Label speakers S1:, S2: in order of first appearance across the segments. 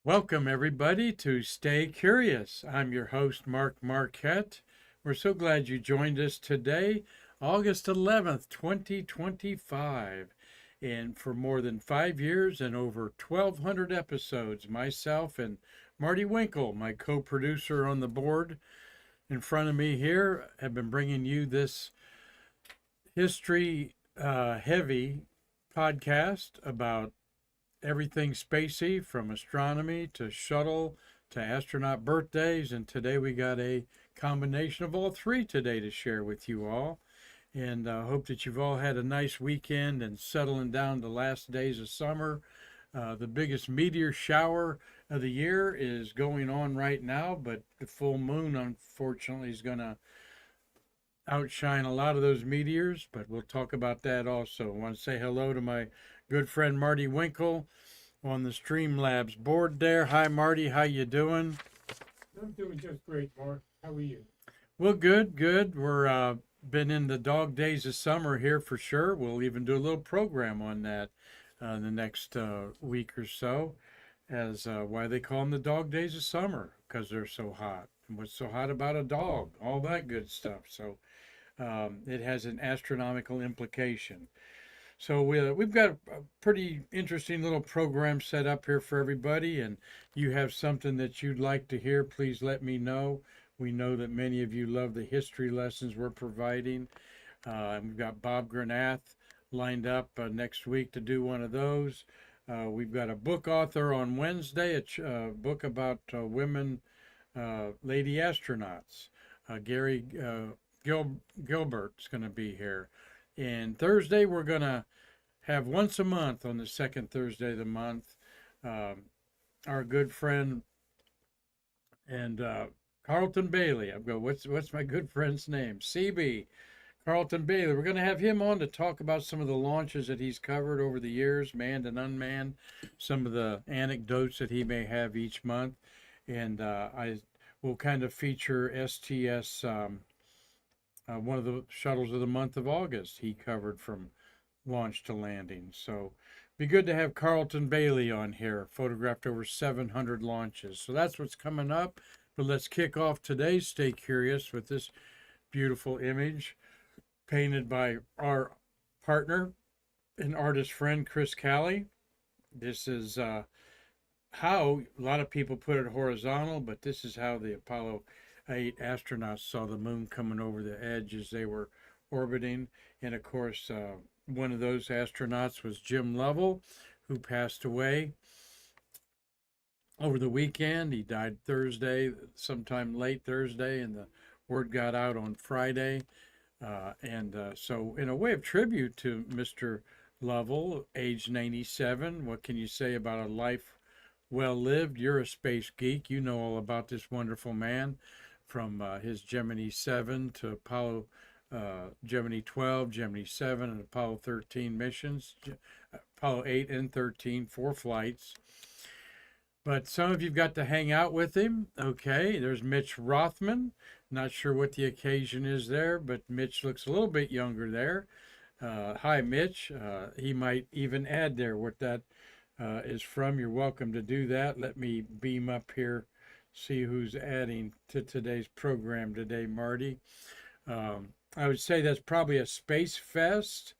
S1: Welcome, everybody, to Stay Curious. I'm your host, Mark Marquette. We're so glad you joined us today, August 11th, 2025. And for more than 5 years and over 1,200 episodes, myself and Marty Winkle, my co producer on the board in front of me here, have been bringing you this history heavy podcast about everything spacey from astronomy to shuttle to astronaut birthdays. And today we got a combination of all three today to share with you all. And I hope that you've all had a nice weekend and settling down the last days of summer. The biggest meteor shower of the year is going on right now, but the full moon, unfortunately, is going to outshine a lot of those meteors, but we'll talk about that also. I want to say hello to my good friend Marty Winkle on the Streamlabs board there. Hi, Marty. How you doing?
S2: I'm doing just great, Mark. How are you?
S1: Well, good, good. We're been in the dog days of summer here for sure. We'll even do a little program on that the next week or so, as why they call them the dog days of summer, because they're so hot. And what's so hot about a dog? All that good stuff. So it has an astronomical implication. So we've got a pretty interesting little program set up here for everybody, and you have something that you'd like to hear, please let me know. We know that many of you love the history lessons we're providing. We've got Bob Granath lined up next week to do one of those. We've got a book author on Wednesday, a book about women lady astronauts. Gary Gilbert's going to be here. And Thursday, we're going to have once a month on the second Thursday of the month, our good friend and Carlton Bailey. I'm going, what's my good friend's name? CB. Carlton Bailey. We're going to have him on to talk about some of the launches that he's covered over the years, manned and unmanned, some of the anecdotes that he may have each month. And I will kind of feature STS. One of the shuttles of the month of August he covered from launch to landing. So be good to have Carlton Bailey on here, photographed over 700 launches. So that's what's coming up. But let's kick off today's Stay Curious with this beautiful image painted by our partner and artist friend, Chris Calley. This is how a lot of people put it horizontal, but this is how the Apollo 8 astronauts saw the moon coming over the edge as they were orbiting. And of course, one of those astronauts was Jim Lovell, who passed away over the weekend. He died Thursday, sometime late Thursday, and the word got out on Friday. So in a way of tribute to Mr. Lovell, age 97, what can you say about a life well lived? You're a space geek. You know all about this wonderful man, from his Gemini 7 to Apollo Gemini 12, Gemini 7, and Apollo 13 missions, Apollo 8 and 13, 4 flights. But some of you've got to hang out with him. Okay, there's Mitch Rothman. Not sure what the occasion is there, but Mitch looks a little bit younger there. Hi, Mitch. He might even add there what that is from. You're welcome to do that. Let me beam up here, see who's adding to today's program today, Marty. I would say that's probably a Space Fest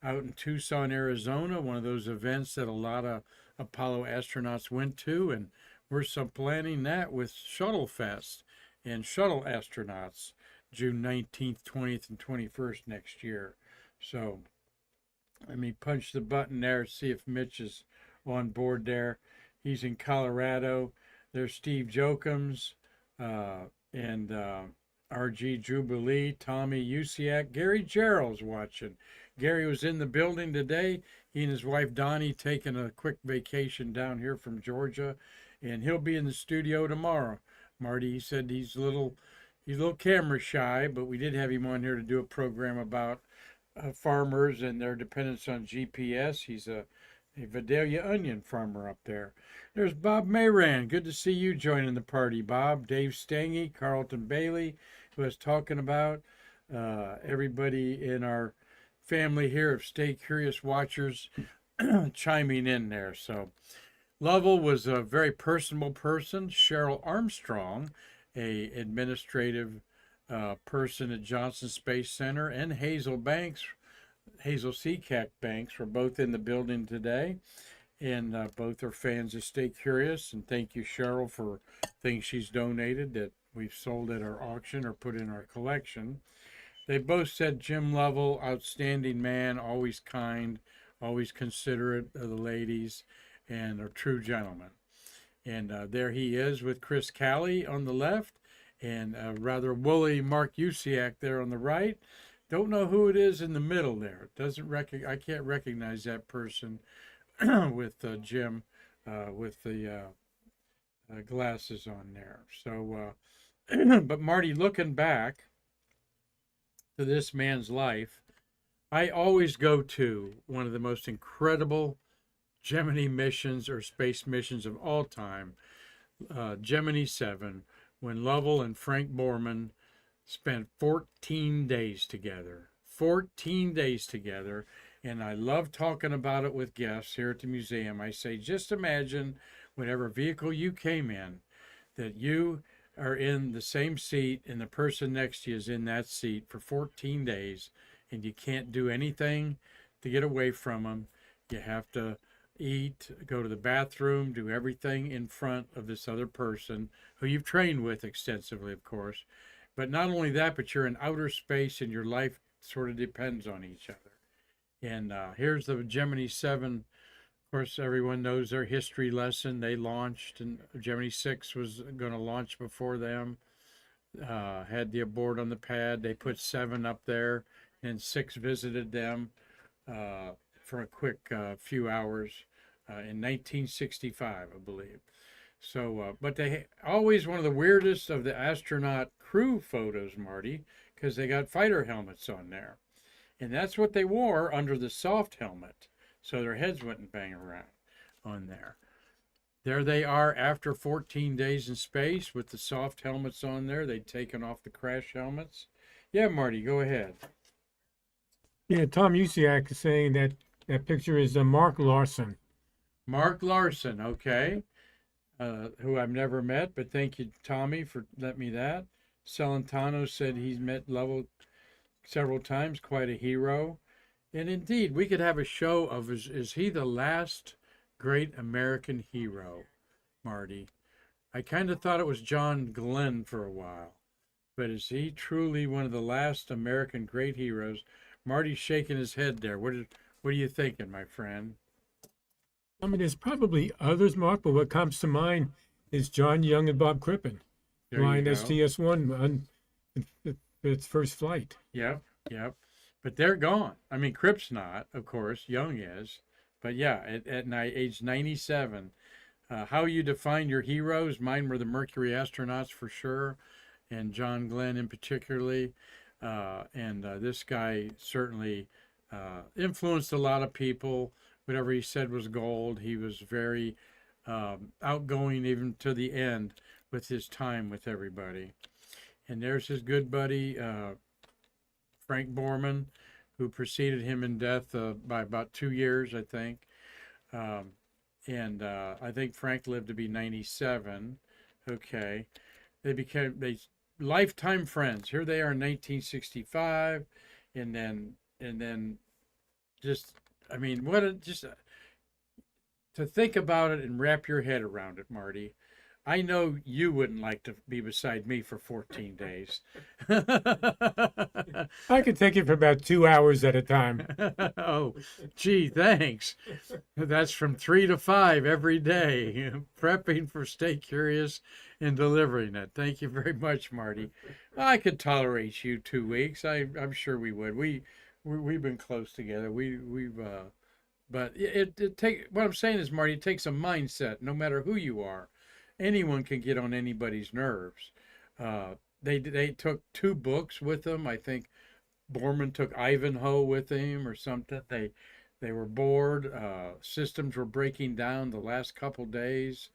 S1: out in Tucson, Arizona, one of those events that a lot of Apollo astronauts went to, and we're planning that with Shuttle Fest and Shuttle astronauts June 19th, 20th, and 21st next year. So let me punch the button there, see if Mitch is on board there. He's in Colorado. There's Steve Jokums and RG Jubilee, Tommy Usiak, Gary Gerald's watching. Gary was in the building today. He and his wife Donnie taking a quick vacation down here from Georgia, and he'll be in the studio tomorrow. Marty, he said he's a little camera shy, but we did have him on here to do a program about farmers and their dependence on GPS. He's a Vidalia onion farmer up there. There's Bob Mayran. Good to see you joining the party, Bob. Dave Stangy, Carlton Bailey, who was talking about everybody in our family here of Stay Curious watchers chiming in there. So Lovell was a very personable person. Cheryl Armstrong, a administrative person at Johnson Space Center, and Hazel Seacack Banks were both in the building today, and both are fans of Stay Curious. And thank you, Cheryl, for things she's donated that we've sold at our auction or put in our collection. They both said Jim Lovell, outstanding man, always kind, always considerate of the ladies, and a true gentleman. And there he is with Chris Callie on the left, and rather woolly Mark Usiak there on the right. Don't know who it is in the middle there. I can't recognize that person with Jim with the glasses on there. So, but Marty, looking back to this man's life, I always go to one of the most incredible Gemini missions or space missions of all time, Gemini 7, when Lovell and Frank Borman spent 14 days together. 14 days together. And I love talking about it with guests here at the museum. I say, just imagine whatever vehicle you came in, that you are in the same seat and the person next to you is in that seat for 14 days, and you can't do anything to get away from them. You have to eat, go to the bathroom, do everything in front of this other person who you've trained with extensively, of course. But not only that, but you're in outer space and your life sort of depends on each other. And here's the Gemini 7. Of course, everyone knows their history lesson. They launched, and Gemini 6 was going to launch before them. Had the abort on the pad. They put 7 up there, and 6 visited them for a quick few hours in 1965, I believe. So, but they always one of the weirdest of the astronaut crew photos, Marty, because they got fighter helmets on there. And that's what they wore under the soft helmet, so their heads wouldn't bang around on there. There they are after 14 days in space with the soft helmets on there. They'd taken off the crash helmets. Yeah, Marty, go ahead.
S2: Yeah, Tom Usiak is saying that that picture is Mark Larson.
S1: Mark Larson, okay, who I've never met, but thank you, Tommy, for letting me that. Celentano said he's met Lovell several times, quite a hero. And indeed, we could have a show of is he the last great American hero, Marty? I kind of thought it was John Glenn for a while, but is he truly one of the last American great heroes? Marty's shaking his head there. What are you thinking, my friend?
S2: I mean, there's probably others, Mark, but what comes to mind is John Young and Bob Crippen
S1: There you
S2: flying
S1: go.
S2: STS-1 on its first flight.
S1: Yep, yep. But they're gone. I mean, Cripp's not, of course. Young is. But yeah, at age 97, how you define your heroes, mine were the Mercury astronauts for sure, and John Glenn in particularly. And this guy certainly influenced a lot of people. Whatever he said was gold. He was very outgoing even to the end with his time with everybody. And there's his good buddy, Frank Borman, who preceded him in death by about 2 years, I think. And I think Frank lived to be 97. Okay. They lifetime friends. Here they are in 1965. And then just, I mean, to think about it and wrap your head around it, Marty. I know you wouldn't like to be beside me for 14 days.
S2: I could take it for about 2 hours at a time.
S1: Oh, gee, thanks. That's from 3 to 5 every day, prepping for Stay Curious and delivering it. Thank you very much, Marty. I could tolerate you 2 weeks. I'm sure we would. We've been close together. But it take. What I'm saying is, Marty, it takes a mindset. No matter who you are, anyone can get on anybody's nerves. They took 2 books with them. I think Borman took Ivanhoe with him or something. They were bored. Systems were breaking down the last couple days,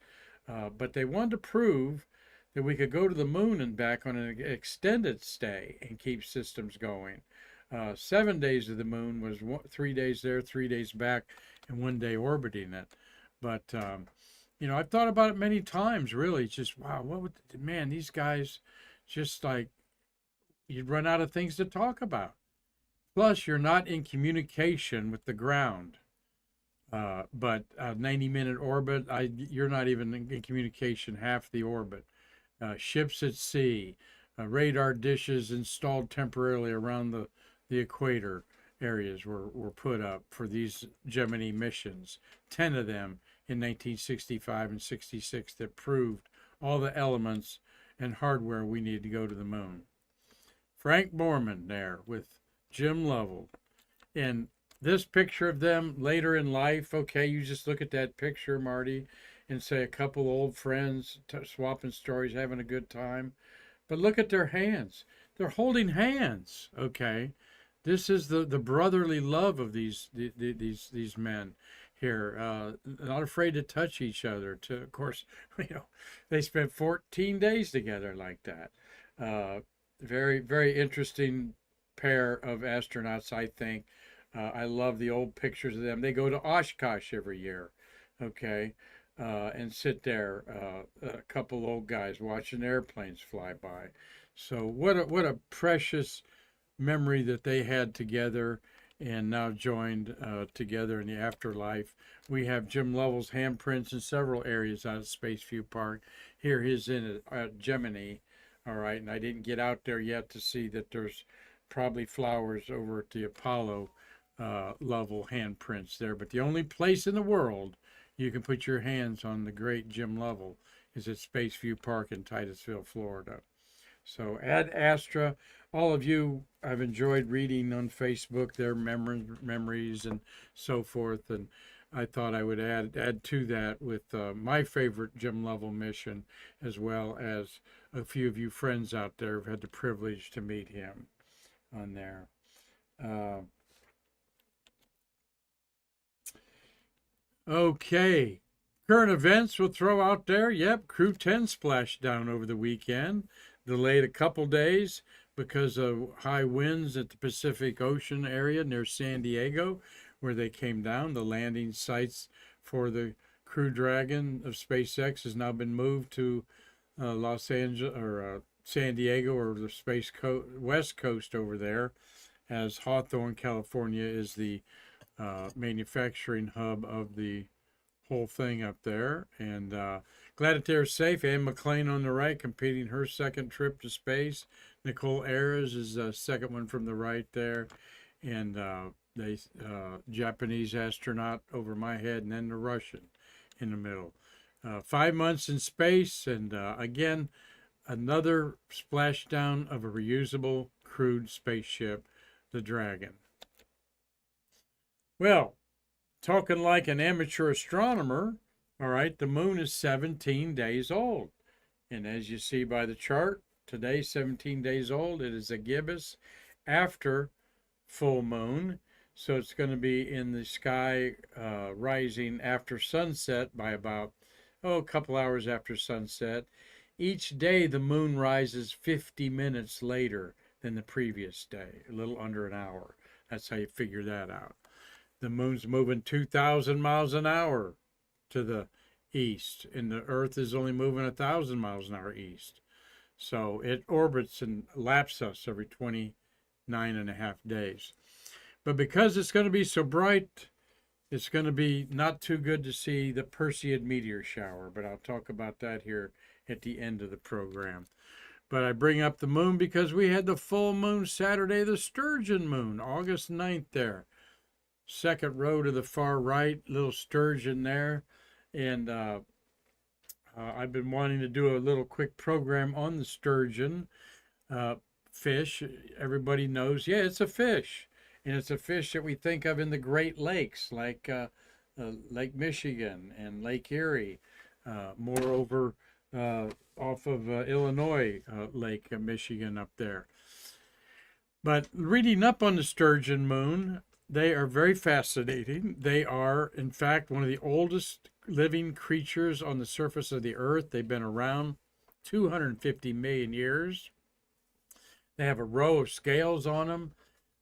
S1: but they wanted to prove that we could go to the moon and back on an extended stay and keep systems going. 7 days of the moon was 3 days there, 3 days back, and 1 day orbiting it. But I've thought about it many times, really. It's just, wow, man, these guys just like, you'd run out of things to talk about. Plus, you're not in communication with the ground. But a 90-minute orbit, you're not even in communication half the orbit. Ships at sea, radar dishes installed temporarily around the equator areas were put up for these Gemini missions. 10 of them in 1965 and 66 that proved all the elements and hardware we need to go to the moon. Frank Borman there with Jim Lovell. And this picture of them later in life, okay, you just look at that picture, Marty, and say a couple old friends swapping stories, having a good time. But look at their hands. They're holding hands, okay? This is the brotherly love of these men here. Not afraid to touch each other. Of course, they spent 14 days together like that. Very, very interesting pair of astronauts, I think. I love the old pictures of them. They go to Oshkosh every year, okay, and sit there, a couple old guys watching airplanes fly by. So what a precious memory that they had together, and now joined together in the afterlife. We have Jim Lovell's handprints in several areas out of Spaceview Park. Here he's in Gemini, all right, and I didn't get out there yet to see that there's probably flowers over at the Apollo Lovell handprints there. But the only place in the world you can put your hands on the great Jim Lovell is at Spaceview Park in Titusville, Florida. So Ad Astra, all of you, I've enjoyed reading on Facebook their memories and so forth, and I thought I would add to that with my favorite Jim Lovell mission, as well as a few of you friends out there who've had the privilege to meet him on there. Okay. Current events we'll throw out there. Yep, Crew 10 splashed down over the weekend. Delayed a couple days because of high winds at the Pacific Ocean area near San Diego, where they came down. The landing sites for the Crew Dragon of SpaceX has now been moved to Los Angeles or San Diego, or the West Coast over there, as Hawthorne, California is the manufacturing hub of the whole thing up there. And glad that they're safe. Anne McClain on the right, completing her second trip to space. Nicole Ayres is the second one from the right there. And the Japanese astronaut over my head, and then the Russian in the middle. 5 months in space, and again, another splashdown of a reusable crewed spaceship, the Dragon. Well, talking like an amateur astronomer, all right, the moon is 17 days old. And as you see by the chart, today, 17 days old. It is a gibbous after full moon. So it's going to be in the sky rising after sunset by about, a couple hours after sunset. Each day, the moon rises 50 minutes later than the previous day, a little under an hour. That's how you figure that out. The moon's moving 2,000 miles an hour to the east, and the Earth is only moving 1,000 miles an hour east. So it orbits and laps us every 29 and a half days. But because it's going to be so bright, it's going to be not too good to see the Perseid Meteor Shower, but I'll talk about that here at the end of the program. But I bring up the moon because we had the full moon Saturday, the Sturgeon moon, August 9th there. Second row to the far right, little Sturgeon there. And I've been wanting to do a little quick program on the Sturgeon fish. Everybody knows, yeah, it's a fish. And it's a fish that we think of in the Great Lakes, like Lake Michigan and Lake Erie. Moreover, off of Illinois, Lake Michigan up there. But reading up on the Sturgeon moon, they are very fascinating. They are, in fact, one of the oldest living creatures on the surface of the earth. They've been around 250 million years. They have a row of scales on them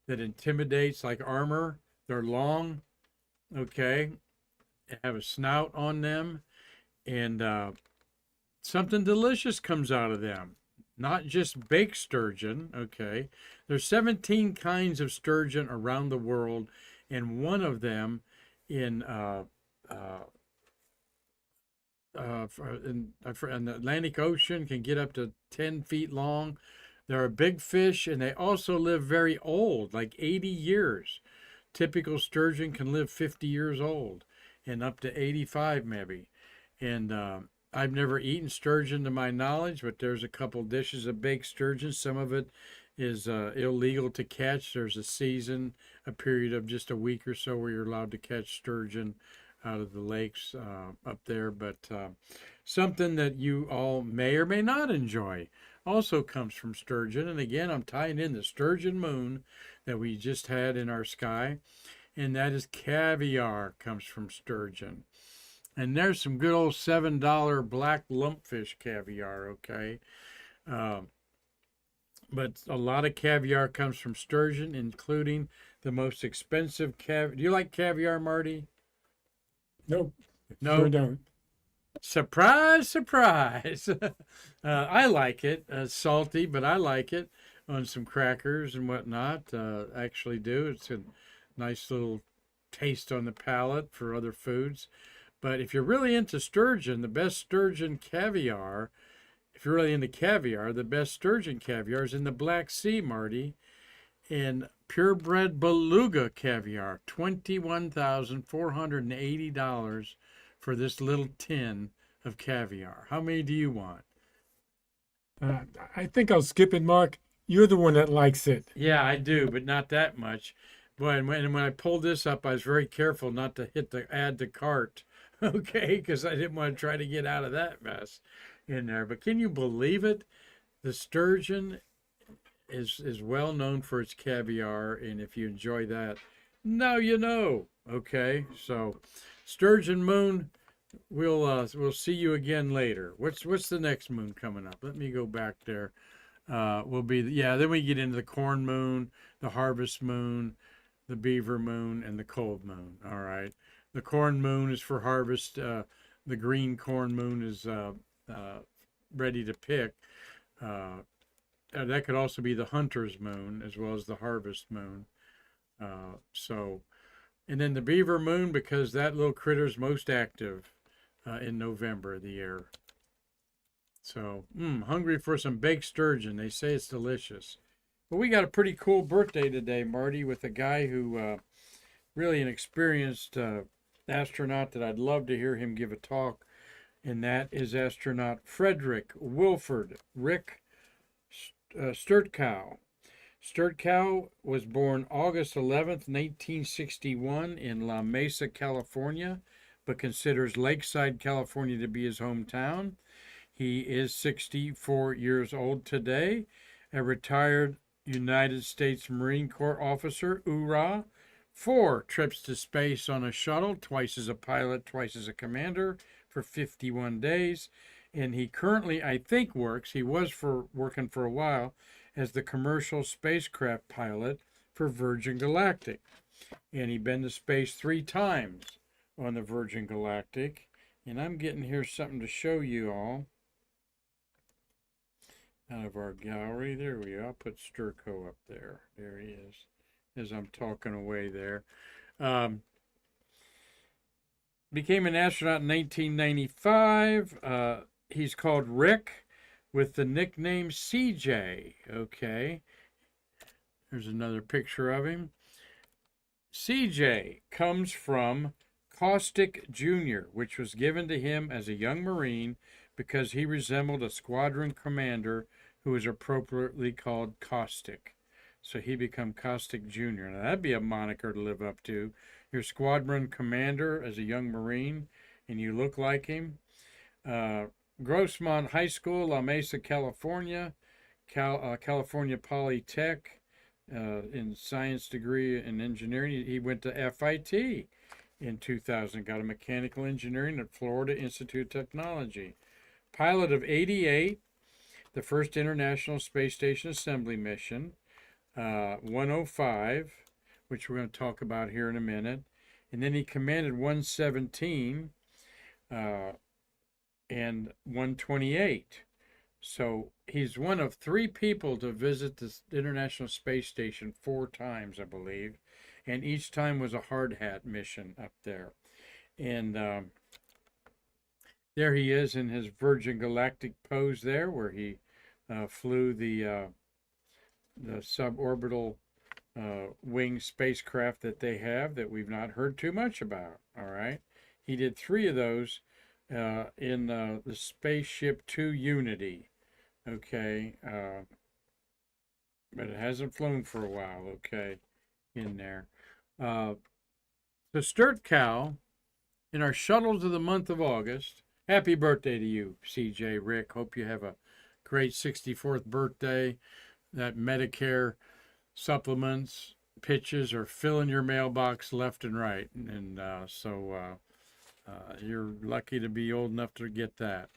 S1: that intimidates like armor. They're long, okay? They have a snout on them. and something delicious comes out of them. Not just baked sturgeon, okay? There's 17 kinds of sturgeon around the world, and one of them in uh, in the Atlantic Ocean can get up to 10 feet long. They're a big fish, and they also live very old, like 80 years. Typical sturgeon can live 50 years old and up to 85 maybe. And I've never eaten sturgeon to my knowledge, but there's a couple dishes of baked sturgeon. Some of it is illegal to catch. There's a season, a period of just a week or so where you're allowed to catch sturgeon out of the lakes up there. But something that you all may or may not enjoy also comes from sturgeon. And again, I'm tying in the sturgeon moon that we just had in our sky, and that is caviar comes from sturgeon. And there's some good old $7 black lumpfish caviar, okay? But a lot of caviar comes from sturgeon, including the most expensive caviar. Do you like caviar, Marty?
S2: Nope.
S1: No.
S2: Sure don't.
S1: Surprise, surprise. I like it. Salty, but I like it on some crackers and whatnot. Actually do. It's a nice little taste on the palate for other foods. But if you're really into sturgeon, the best sturgeon caviar, if you're really into caviar, the best sturgeon caviar is in the Black Sea, Marty. And purebred beluga caviar, $21,480 for this little tin of caviar. How many do you want?
S2: I think I'll skip it, Mark. You're the one that likes it.
S1: Yeah, I do, but not that much. Boy, and when I pulled this up, I was very careful not to hit the add to cart, okay, because I didn't want to try to get out of that mess in there. But can you believe it? The sturgeon is well known for its caviar, and if you enjoy that, now you know. Okay, so sturgeon moon, we'll see you again later. What's the next moon coming up? Let me go back there. Will be then we get into the corn moon, the harvest moon, the beaver moon, and the cold moon. All right, the corn moon is for harvest. The green corn moon is ready to pick. That could also be the hunter's moon as well as the harvest moon. And then the beaver moon, because that little critter's most active in November of the year. So, hungry for some baked sturgeon. They say it's delicious. Well, we got a pretty cool birthday today, Marty, with a guy who really an experienced astronaut that I'd love to hear him give a talk. And that is astronaut Frederick Wilford Rick Sturtkow. Sturtkow was born August 11th, 1961 in La Mesa, California, but considers Lakeside, California to be his hometown. He is 64 years old today, a retired United States Marine Corps officer, hoorah, 4 trips to space on a shuttle, twice as a pilot, twice as a commander, for 51 days. And he currently, I think, he was working for a while as the commercial spacecraft pilot for Virgin Galactic. And he'd been to space 3 times on the Virgin Galactic. And I'm getting here something to show you all out of our gallery. There we go. I'll put Sturco up there. There he is, as I'm talking away there. Became an astronaut in 1995. He's called Rick with the nickname CJ. Okay. There's another picture of him. CJ comes from Caustic Jr., which was given to him as a young Marine because he resembled a squadron commander who was appropriately called Caustic. So he became Caustic Jr. Now that'd be a moniker to live up to. Your squadron commander as a young Marine, and you look like him. Grossmont High School, La Mesa, California. California Polytech in science degree in engineering. He went to FIT in 2000, got a mechanical engineering at Florida Institute of Technology. Pilot of 88, the first International Space Station Assembly mission, 105, which we're going to talk about here in a minute. And then he commanded 117, and 128. So he's one of 3 people to visit the International Space Station 4 times, I believe, and each time was a hard hat mission up there. And there he is in his Virgin Galactic pose there, where he flew the suborbital winged spacecraft that they have that we've not heard too much about. All right, he did 3 of those in the Spaceship 2 Unity. Okay, but it hasn't flown for a while. Okay, in there. So Sturt Cow in our shuttles of the month of August. Happy birthday to you, CJ Rick. Hope you have a great 64th birthday. That Medicare supplements, pitches are filling your mailbox left and right. And so you're lucky to be old enough to get that.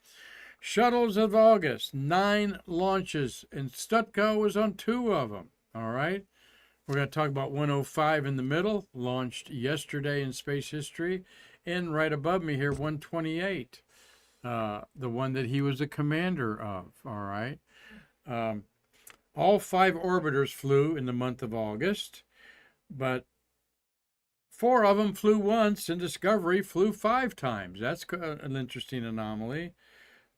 S1: Shuttles of August, 9 launches, and Stutko was on 2 of them. All right. We're going to talk about 105 in the middle, launched yesterday in space history. And right above me here, 128, the one that he was the commander of. All right. All 5 orbiters flew in the month of August, but 4 of them flew once, and Discovery flew 5 times. That's an interesting anomaly.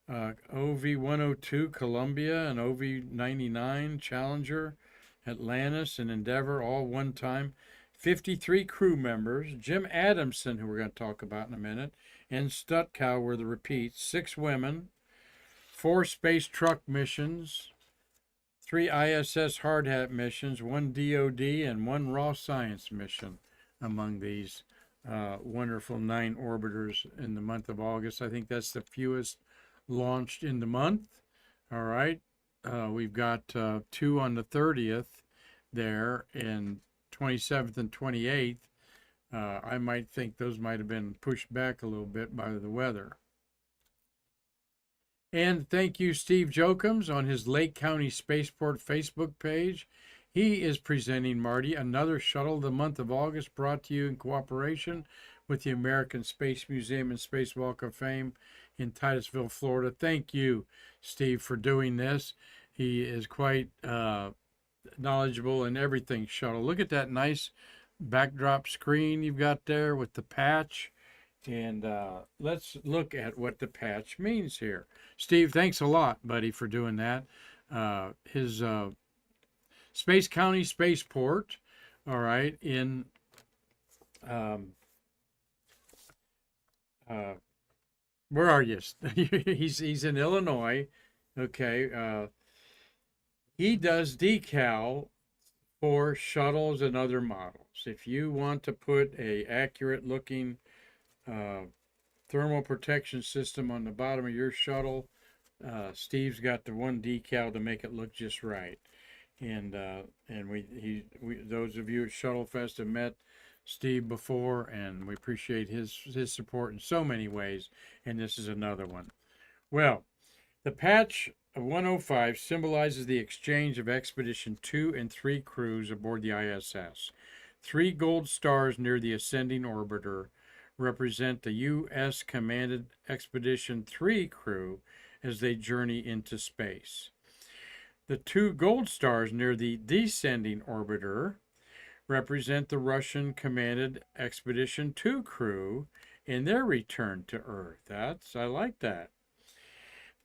S1: OV-102 Columbia and OV-99 Challenger, Atlantis and Endeavour, all one time. 53 crew members. Jim Adamson, who we're going to talk about in a minute, and Stutkow were the repeats. 6 women, 4 space truck missions, 3 ISS hard hat missions, 1 DOD, and 1 raw science mission among these wonderful 9 orbiters in the month of August. I think that's the fewest launched in the month. All right. We've got 2 on the 30th there, and 27th and 28th. I might think those might have been pushed back a little bit by the weather. And thank you, Steve Jokums, on his Lake County Spaceport Facebook page. He is presenting, Marty, another Shuttle of the month of August, brought to you in cooperation with the American Space Museum and Space Walk of Fame in Titusville, Florida. Thank you, Steve, for doing this. He is quite knowledgeable in everything Shuttle. Look at that nice backdrop screen you've got there with the patch. And let's look at what the patch means here. Steve, thanks a lot, buddy, for doing that. His Space County Spaceport, all right, in where are you? he's in Illinois. Okay. He does decal for shuttles and other models. If you want to put a accurate looking thermal protection system on the bottom of your shuttle, Steve's got the one decal to make it look just right. And we those of you at Shuttle Fest have met Steve before, and we appreciate his support in so many ways, and this is another one. Well, the patch of 105 symbolizes the exchange of Expedition 2 and 3 crews aboard the ISS. 3 gold stars near the ascending orbiter represent the U.S. commanded Expedition 3 crew as they journey into space. The 2 gold stars near the descending orbiter represent the Russian commanded Expedition 2 crew in their return to Earth. I like that.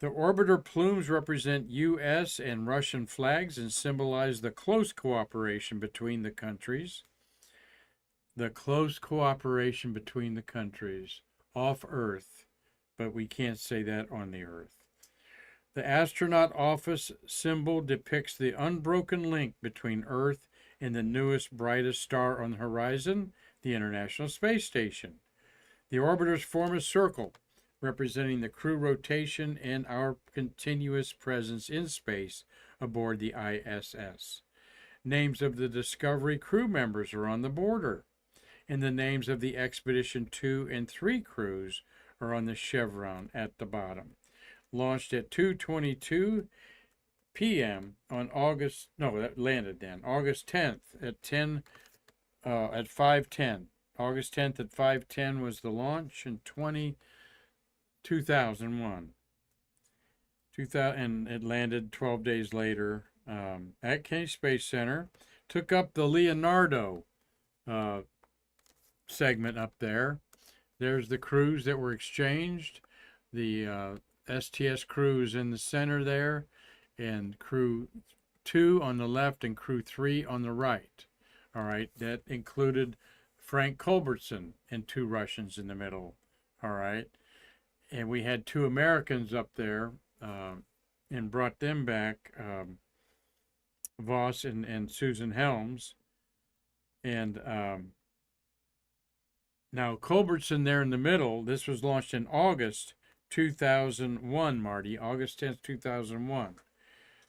S1: The orbiter plumes represent U.S. and Russian flags and symbolize the close cooperation between the countries. The close cooperation between the countries off Earth, but we can't say that on the Earth. The astronaut office symbol depicts the unbroken link between Earth and the newest, brightest star on the horizon, the International Space Station. The orbiters form a circle, representing the crew rotation and our continuous presence in space aboard the ISS. Names of the Discovery crew members are on the border, and the names of the Expedition 2 and 3 crews are on the chevron at the bottom. Launched at 2:22 p.m. on August 10th at 5:10. August 10th at 5:10 was the launch, and 22 2001. 2000, and it landed 12 days later at Kennedy Space Center. Took up the Leonardo segment up there. There's the crews that were exchanged. The STS crew is in the center there, and crew 2 on the left and crew 3 on the right. All right, that included Frank Culbertson and 2 Russians in the middle. All right, and we had 2 Americans up there and brought them back, Voss and Susan Helms. And now Culbertson there in the middle, this was launched in August 2001, Marty, August 10th, 2001.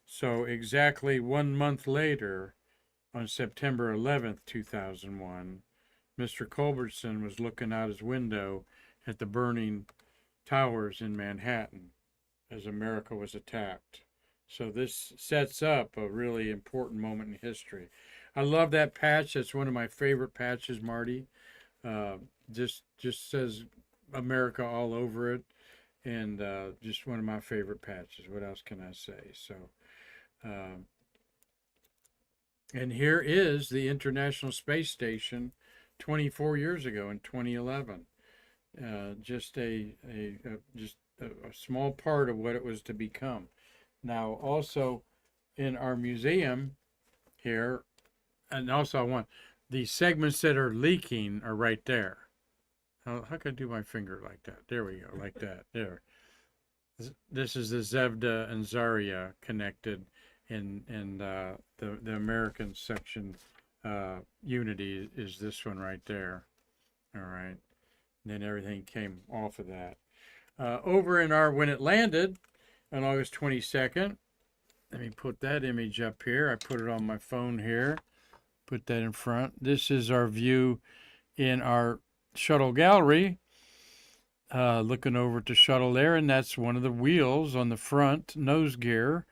S1: So exactly 1 month later, on September 11th, 2001, Mr. Culbertson was looking out his window at the burning towers in Manhattan as America was attacked. So this sets up a really important moment in history. I love that patch. That's one of my favorite patches, Marty. Just says America all over it, and just one of my favorite patches. What else can I say? So, and here is the International Space Station 24 years ago in 2011. Just a small part of what it was to become. Now, also in our museum here, and also I want the segments that are leaking are right there. How can I do my finger like that? There we go, like that. There. This is the Zvezda and Zarya connected, and the American section Unity is this one right there. All right. And then everything came off of that. Over in our, when it landed on August 22nd, let me put that image up here. I put it on my phone here. Put that in front. This is our view in our shuttle gallery. Looking over to Shuttle there, and that's one of the wheels on the front nose gear.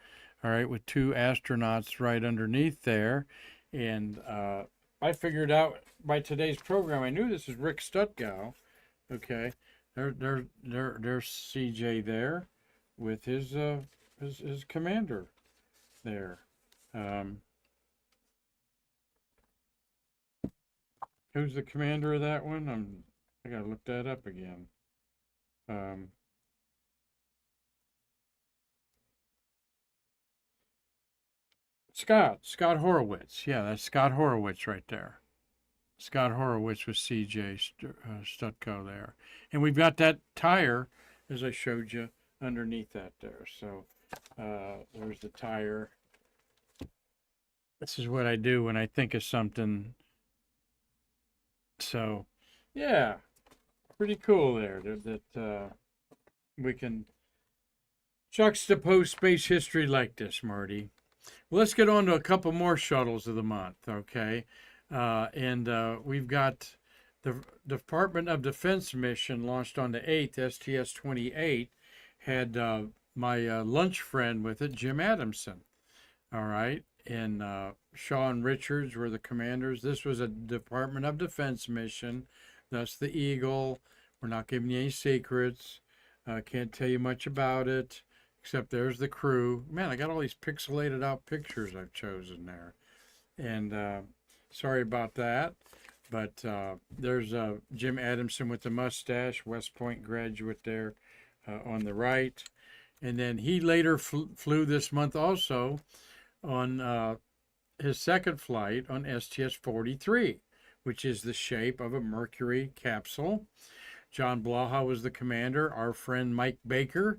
S1: All right, with 2 astronauts right underneath there. And I figured out by today's program, I knew this is Rick Stutgow. Okay, there's CJ there with his commander there. Who's the commander of that one? I gotta look that up again. Scott Horowitz. Yeah, that's Scott Horowitz right there. Scott Horowitz with CJ Stutko there. And we've got that tire, as I showed you, underneath that there. So there's the tire. This is what I do when I think of something. So, yeah, pretty cool there that we can juxtapose space history like this, Marty. Well, let's get on to a couple more shuttles of the month, okay? We've got the Department of Defense mission launched on the 8th, STS-28, had my lunch friend with it, Jim Adamson, all right? And Shaw and Richards were the commanders. This was a Department of Defense mission. That's the Eagle. We're not giving you any secrets. Can't tell you much about it, except there's the crew. Man, I got all these pixelated out pictures I've chosen there. And sorry about that. But there's Jim Adamson with the mustache, West Point graduate there on the right. And then he later flew this month also on his second flight on STS-43, which is the shape of a Mercury capsule. John Blaha was the commander. Our friend Mike Baker.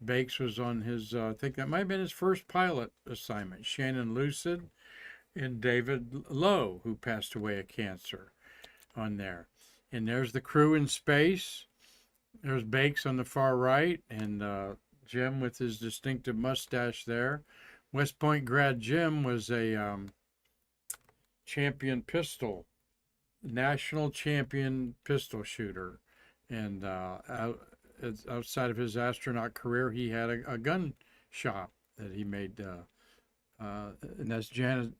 S1: Bakes was on his, I think that might have been his first pilot assignment. Shannon Lucid and David Lowe, who passed away of cancer, on there. And there's the crew in space. There's Bakes on the far right, and Jim with his distinctive mustache there. West Point grad Jim was a national champion pistol shooter. And outside of his astronaut career, he had a gun shop that he made. And that's Janet.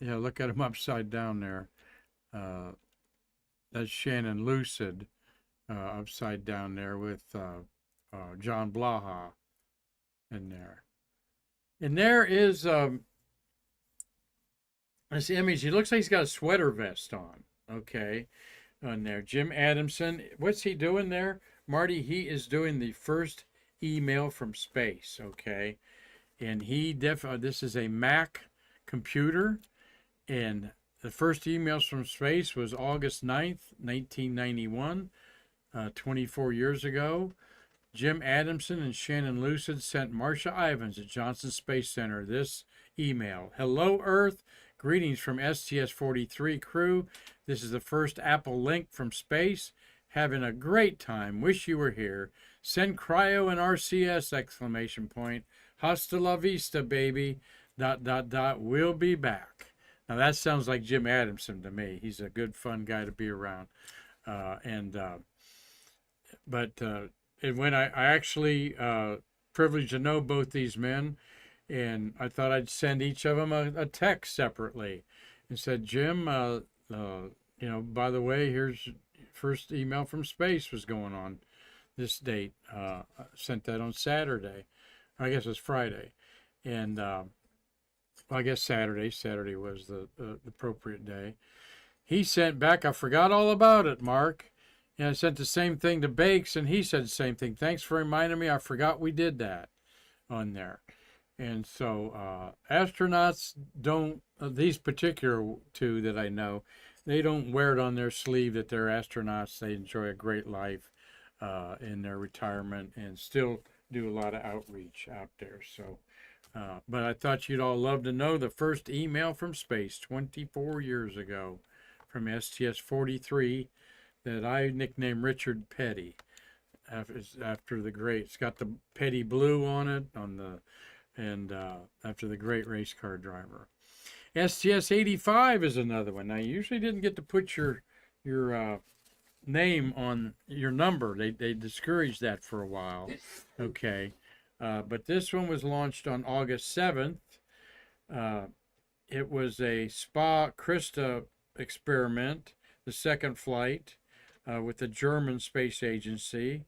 S1: Look at him upside down there. That's Shannon Lucid upside down there with John Blaha in there. And there is this image. He looks like he's got a sweater vest on. Okay, on there. Jim Adamson. What's he doing there, Marty? He is doing the first email from space. Okay, and this is a Mac computer, and the first emails from space was August 9th, 1991, 24 years ago. Jim Adamson and Shannon Lucid sent Marcia Ivins at Johnson Space Center this email. Hello, Earth. Greetings from STS-43 crew. This is the first Apple link from space. Having a great time. Wish you were here. Send cryo and RCS, exclamation point. Hasta la vista, baby. ... We'll be back. Now that sounds like Jim Adamson to me. He's a good, fun guy to be around. And when I actually privileged to know both these men, and I thought I'd send each of them a text separately, and said, Jim, by the way, here's first email from space was going on this date. I sent that on Saturday. I guess it was Friday, and I guess Saturday. Saturday was the appropriate day. He sent back, I forgot all about it, Mark. And I sent the same thing to Bakes, and he said the same thing. Thanks for reminding me. I forgot we did that on there. And so astronauts don't, these particular two that I know, they don't wear it on their sleeve that they're astronauts. They enjoy a great life in their retirement and still do a lot of outreach out there. So, but I thought you'd all love to know the first email from space 24 years ago from STS-43 that I nicknamed Richard Petty after the great. It's got the Petty blue on it after the great race car driver. STS-85 is another one. Now, you usually didn't get to put your name on your number. They discouraged that for a while. Okay. But this one was launched on August 7th. It was a Spa Krista experiment, the second flight with the German Space Agency,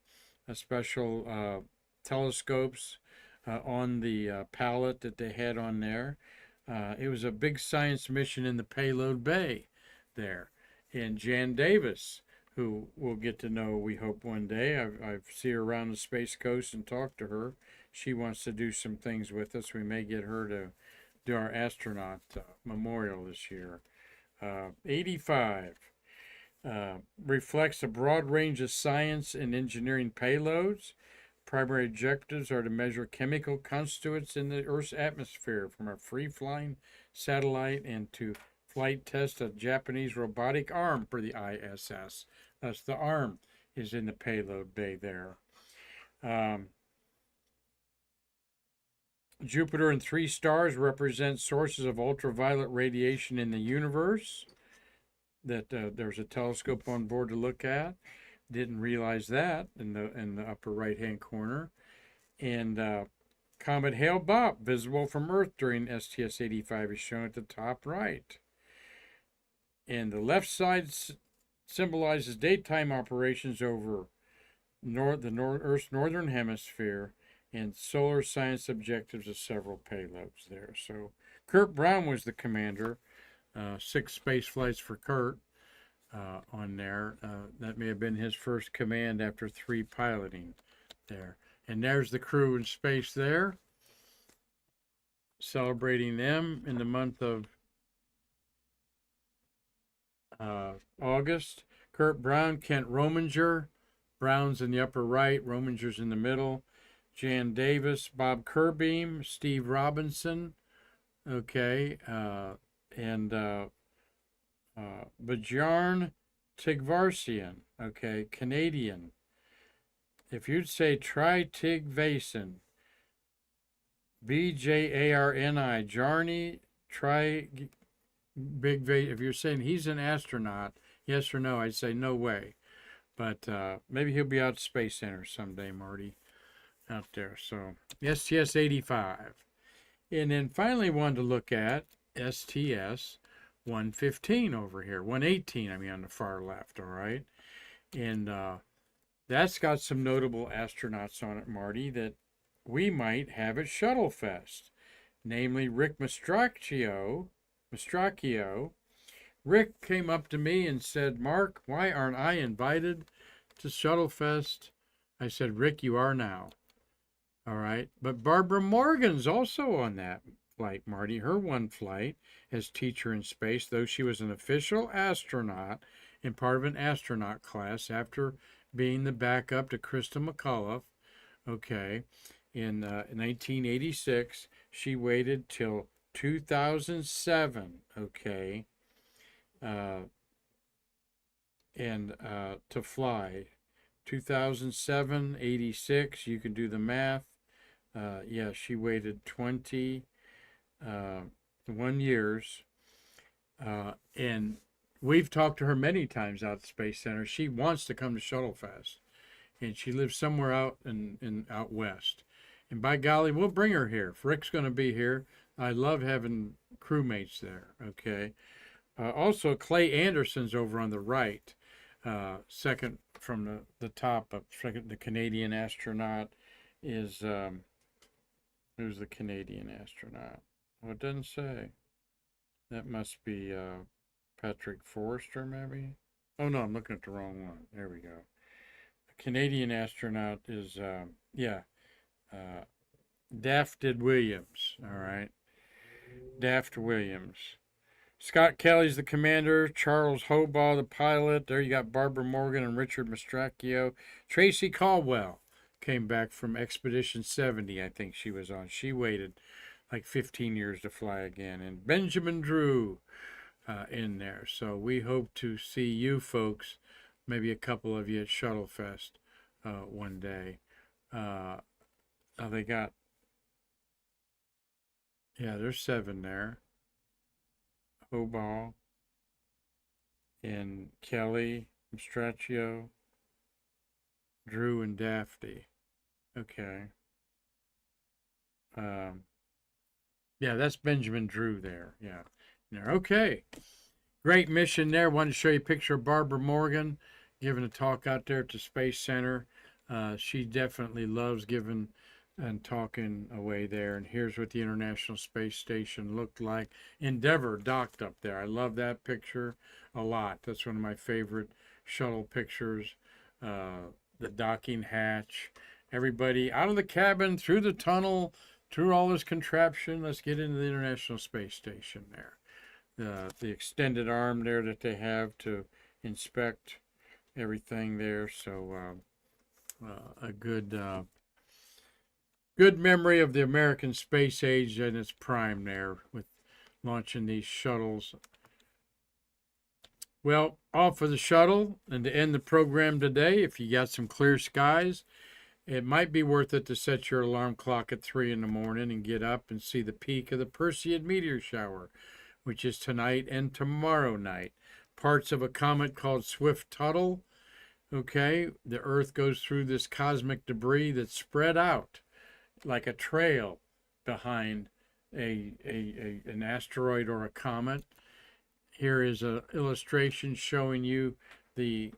S1: special telescopes on the pallet that they had on there. It was a big science mission in the payload bay there. And Jan Davis, who we'll get to know, we hope, one day. I've seen her around the Space Coast and talked to her. She wants to do some things with us. We may get her to do our astronaut memorial this year. 85 reflects a broad range of science and engineering payloads. Primary objectives are to measure chemical constituents in the Earth's atmosphere from a free-flying satellite and to flight test a Japanese robotic arm for the ISS. Thus, the arm is in the payload bay there. Jupiter and 3 stars represent sources of ultraviolet radiation in the universe that there's a telescope on board to look at. Didn't realize that in the upper right-hand corner. And Comet Hale-Bopp, visible from Earth during STS-85, is shown at the top right. And the left side symbolizes daytime operations over Earth's northern hemisphere and solar science objectives of several payloads there. So Kurt Brown was the commander. 6 space flights for Kurt on there. That may have been his first command after 3 piloting there. And there's the crew in space there, celebrating them in the month of August. Kurt Brown, Kent Rominger. Brown's in the upper right, Rominger's in the middle. Jan Davis, Bob Kerbeam, Steve Robinson. Okay. And Bjarne Tigvarsian, okay, Canadian. If you'd say Try Tig Vason, Bjarni, Jarni, Try Big Vason. If you're saying he's an astronaut, yes or no, I'd say no way. But maybe he'll be out at Space Center someday, Marty, out there. So STS-85. And then finally wanted to look at STS-115 over here. 118, I mean, on the far left, all right? And That's got some notable astronauts on it, Marty, that we might have at Shuttle Fest, namely Rick Mastracchio. Rick came up to me and said, Mark, why aren't I invited to Shuttle Fest? I said, Rick, you are now. All right. But Barbara Morgan's also on that flight, Marty. Her one flight as teacher in space, though she was an official astronaut and part of an astronaut class after being the backup to Krista McAuliffe. Okay. In 1986, she waited till 2007. Okay. Uh, and to fly. 2007, 86, you can do the math. Yeah, she waited 21 years. And we've talked to her many times out at the Space Center. She wants to come to Shuttle Fest. And she lives somewhere out in out west. And by golly, we'll bring her here. If Rick's going to be here, I love having crewmates there. Okay. Also, Clay Anderson's over on the right, second from the top up. Second, the Canadian astronaut is who's the Canadian astronaut? Well, it doesn't say. That must be Patrick Forrester, maybe. Oh no, I'm looking at the wrong one. There we go. The Canadian astronaut is Daft Williams. All right, Daft Williams. Scott Kelly's the commander, Charles Hobaugh the pilot. There you got Barbara Morgan and Richard Mastracchio. Tracy Caldwell came back from Expedition 70, I think she was on. She waited like 15 years to fly again. And Benjamin Drew in there. So we hope to see you folks, maybe a couple of you at Shuttle Fest one day. They got, yeah, there's 7 there. Hobaugh and Kelly, Mastracchio, Drew, and Daphne. Okay. Yeah, that's Benjamin Drew there. Yeah. There. Okay. Great mission there. Wanted to show you a picture of Barbara Morgan giving a talk out there at the Space Center. She definitely loves giving and talking away there. And here's what the International Space Station looked like. Endeavour docked up there. I love that picture a lot. That's one of my favorite shuttle pictures. The docking hatch. Everybody out of the cabin, through the tunnel, through all this contraption. Let's get into the International Space Station there. The extended arm there that they have to inspect everything there. So a good memory of the American space age in its prime there with launching these shuttles. Well, off of the shuttle, and to end the program today, if you got some clear skies, it might be worth it to set your alarm clock at 3 in the morning and get up and see the peak of the Perseid Meteor Shower, which is tonight and tomorrow night. Parts of a comet called Swift-Tuttle. Okay, the Earth goes through this cosmic debris that's spread out like a trail behind an asteroid or a comet. Here is an illustration showing you the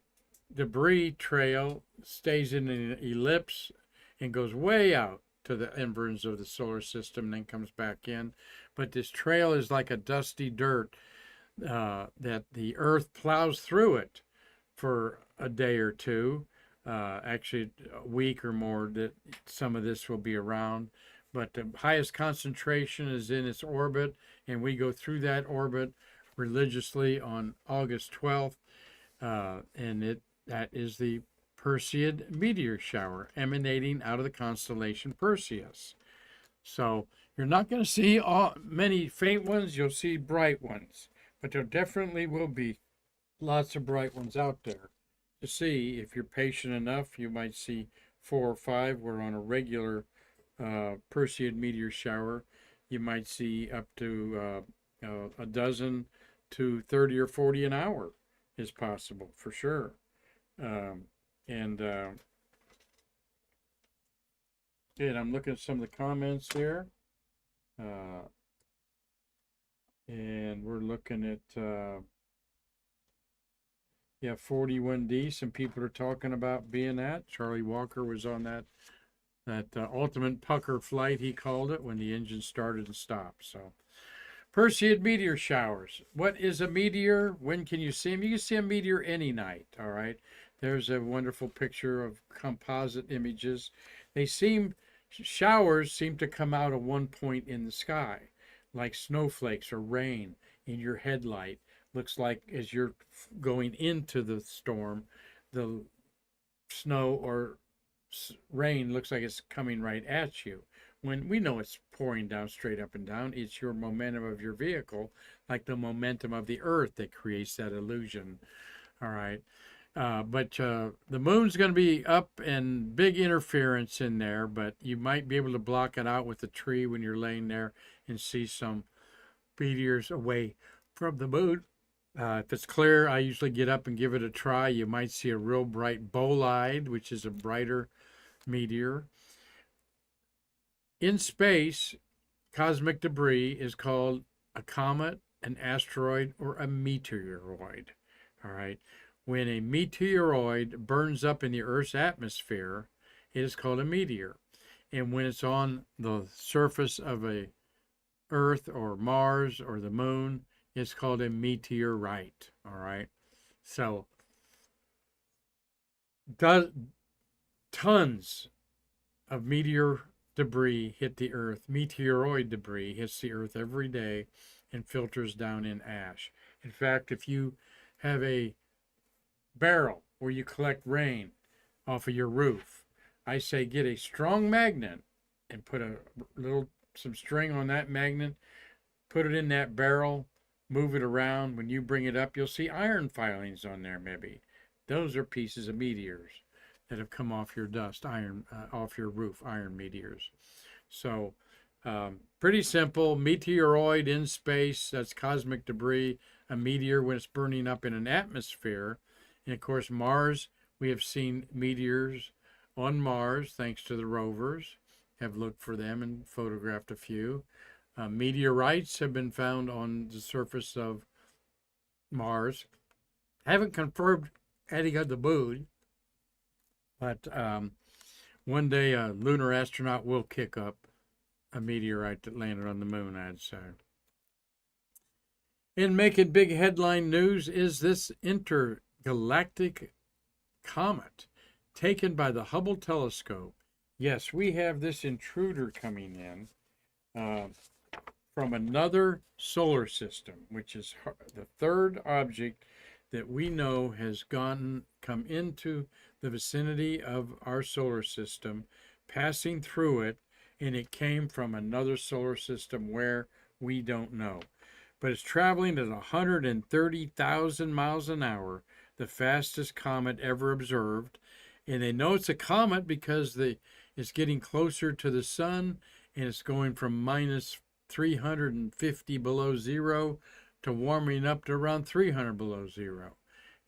S1: debris trail stays in an ellipse and goes way out to the embers of the solar system and then comes back in. But this trail is like a dusty dirt that the Earth plows through it for a day or two. Actually, a week or more that some of this will be around. But the highest concentration is in its orbit, and we go through that orbit religiously on August 12th. And that is the Perseid Meteor Shower emanating out of the constellation Perseus. So you're not going to see many faint ones. You'll see bright ones. But there definitely will be lots of bright ones out there to see. If you're patient enough, you might see 4 or 5. We're on a regular Perseid meteor shower. You might see up to a dozen to 30 or 40 an hour is possible for sure. And I'm looking at some of the comments here. And we're looking at Yeah, 41D. Some people are talking about being at. Charlie Walker was on that ultimate pucker flight, he called it, when the engine started and stopped. So, Perseid meteor showers. What is a meteor? When can you see them? You can see a meteor any night. All right. There's a wonderful picture of composite images. Showers seem to come out at one point in the sky, like snowflakes or rain in your headlight. Looks like as you're going into the storm, the snow or rain looks like it's coming right at you. When we know it's pouring down straight up and down, it's your momentum of your vehicle, like the momentum of the earth, that creates that illusion. All right. But the moon's going to be up and big interference in there, but you might be able to block it out with a tree when you're laying there and see some meteors away from the moon. If it's clear, I usually get up and give it a try. You might see a real bright bolide, which is a brighter meteor. In space, cosmic debris is called a comet, an asteroid, or a meteoroid. All right. When a meteoroid burns up in the Earth's atmosphere, it is called a meteor. And when it's on the surface of a Earth or Mars or the moon, it's called a meteorite. All right. So, tons of meteor debris hit the Earth. Meteoroid debris hits the Earth every day and filters down in ash. In fact, if you have a barrel where you collect rain off of your roof, I say get a strong magnet and put some string on that magnet, put it in that barrel, move it around. When you bring it up, you'll see iron filings on there, maybe. Those are pieces of meteors that have come off your off your roof, iron meteors. So, pretty simple. Meteoroid in space, that's cosmic debris. A meteor when it's burning up in an atmosphere. And of course, Mars, we have seen meteors on Mars thanks to the rovers, have looked for them and photographed a few. Meteorites have been found on the surface of Mars. Haven't confirmed any of the moon, but one day a lunar astronaut will kick up a meteorite that landed on the moon, I'd say. In making big headline news is this intergalactic comet taken by the Hubble telescope. Yes, we have this intruder coming in from another solar system, which is the third object that we know has come into the vicinity of our solar system, passing through it, and it came from another solar system where we don't know. But it's traveling at 130,000 miles an hour, the fastest comet ever observed. And they know it's a comet because it's getting closer to the sun, and it's going from minus 350 below zero to warming up to around 300 below zero.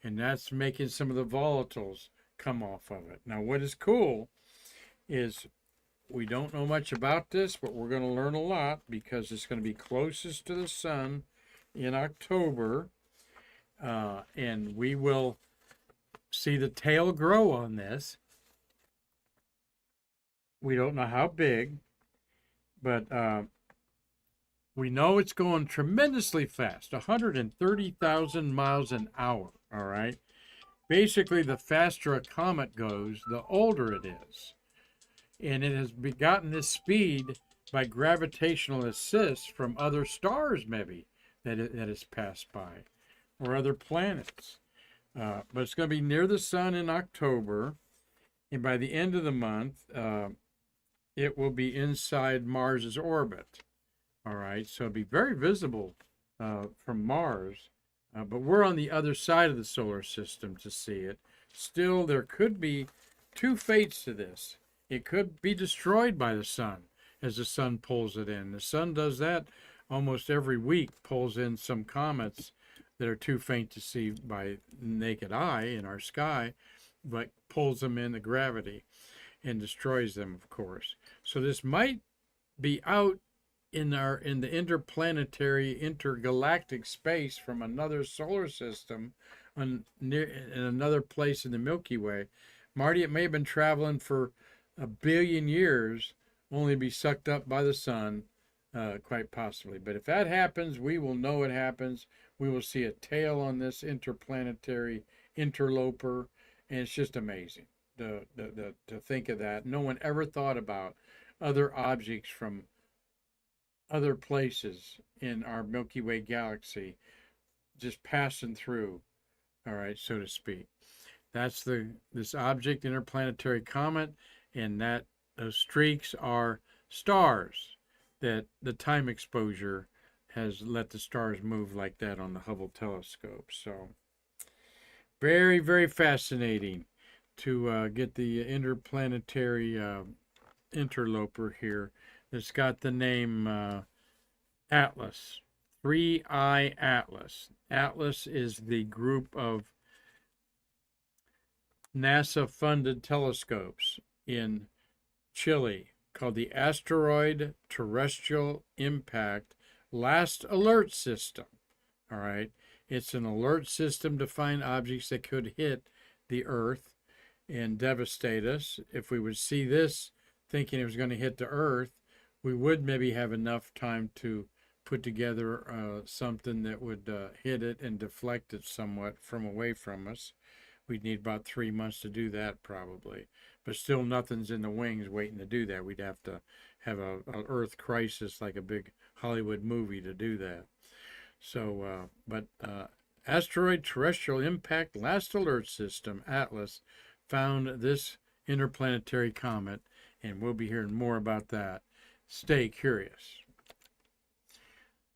S1: And that's making some of the volatiles come off of it. Now, what is cool is we don't know much about this, but we're going to learn a lot because it's going to be closest to the sun in October. And we will see the tail grow on this. We don't know how big, but we know it's going tremendously fast, 130,000 miles an hour, all right? Basically, the faster a comet goes, the older it is. And it has gotten this speed by gravitational assist from other stars, maybe, that has passed by, or other planets. But it's going to be near the sun in October, and by the end of the month, it will be inside Mars's orbit. All right, so it'll be very visible from Mars, but we're on the other side of the solar system to see it. Still, there could be two fates to this. It could be destroyed by the sun as the sun pulls it in. The sun does that almost every week, pulls in some comets that are too faint to see by naked eye in our sky, but pulls them in the gravity and destroys them, of course. So this might be out in the interplanetary, intergalactic space from another solar system near in another place in the Milky Way. Marty, it may have been traveling for 1 billion years, only to be sucked up by the sun, quite possibly. But if that happens, we will know it happens. We will see a tail on this interplanetary interloper, and it's just amazing to think of that. No one ever thought about other objects from other places in our Milky Way galaxy just passing through, all right, so to speak. That's this object, interplanetary comet, and that those streaks are stars that the time exposure has let the stars move like that on the Hubble telescope. So very, very fascinating to get the interplanetary interloper here that's got the name Atlas, 3I Atlas. Atlas is the group of NASA-funded telescopes in Chile called the Asteroid Terrestrial Impact Last Alert System. All right. It's an alert system to find objects that could hit the Earth and devastate us. If we would see this thinking it was going to hit the Earth, we would maybe have enough time to put together something that would hit it and deflect it somewhat from away from us. We'd need about 3 months to do that probably, but still nothing's in the wings waiting to do that. We'd have to have a Earth crisis like a big Hollywood movie to do that. So, Asteroid Terrestrial Impact Last Alert System, ATLAS, found this interplanetary comet, and we'll be hearing more about that. Stay curious.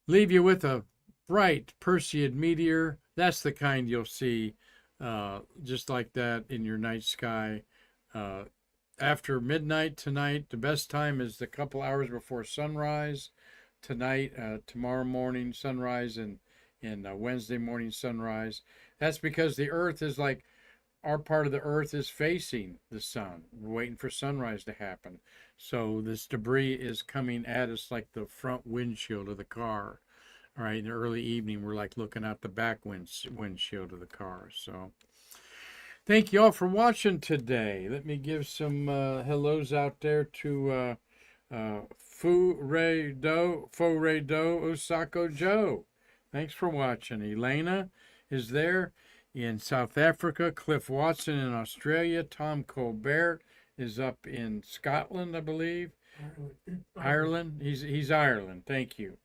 S1: Leave you with a bright Perseid meteor. That's the kind you'll see just like that in your night sky. After midnight tonight, the best time is a couple hours before sunrise. Tonight, tomorrow morning sunrise, and Wednesday morning sunrise. That's because the Earth is like, our part of the Earth is facing the sun. We're waiting for sunrise to happen. So this debris is coming at us like the front windshield of the car. All right, in the early evening, we're like looking out the back windshield of the car. So thank you all for watching today. Let me give some hellos out there to Fu Re Do, Osako Joe. Thanks for watching. Elena is there in South Africa. Cliff Watson in Australia. Tom Colbert is up in Scotland, I believe. Ireland. He's Ireland. Thank you.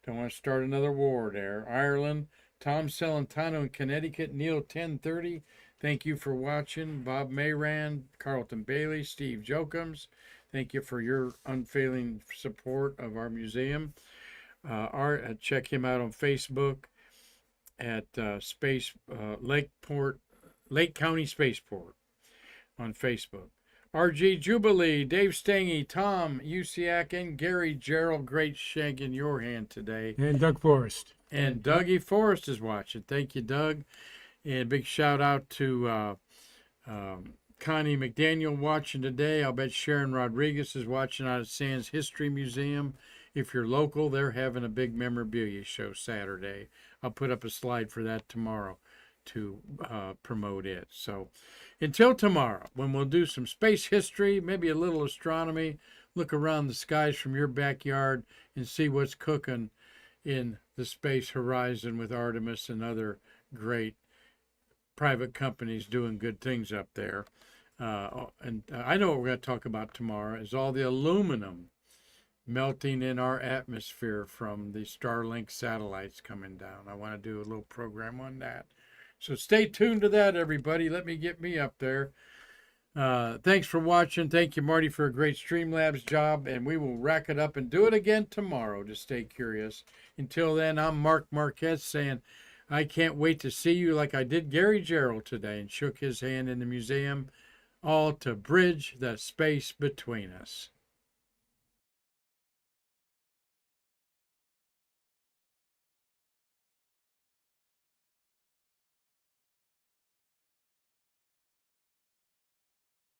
S1: Don't want to start another war there. Ireland. Tom Celentano in Connecticut. Neil 1030. Thank you for watching. Bob Mayran, Carlton Bailey, Steve Jokums. Thank you for your unfailing support of our museum. Check him out on Facebook at Lake County Spaceport on Facebook. RG Jubilee, Dave Stangy, Tom Usiak, and Gary Gerald. Great shank in your hand today.
S2: And Doug Forrest.
S1: And Dougie Forrest is watching. Thank you, Doug. And big shout out to Connie McDaniel watching today. I'll bet Sharon Rodriguez is watching out at Sands History Museum. If you're local, they're having a big memorabilia show Saturday. I'll put up a slide for that tomorrow to promote it. So until tomorrow, when we'll do some space history, maybe a little astronomy, look around the skies from your backyard and see what's cooking in the space horizon with Artemis and other great private companies doing good things up there. And I know what we're going to talk about tomorrow is all the aluminum melting in our atmosphere from the Starlink satellites coming down. I want to do a little program on that. So stay tuned to that, everybody. Let me get me up there. Thanks for watching. Thank you, Marty, for a great Streamlabs job. And we will rack it up and do it again tomorrow to stay curious. Until then, I'm Mark Marquez saying, I can't wait to see you like I did Gary Gerald today and shook his hand in the museum, all to bridge the space between us.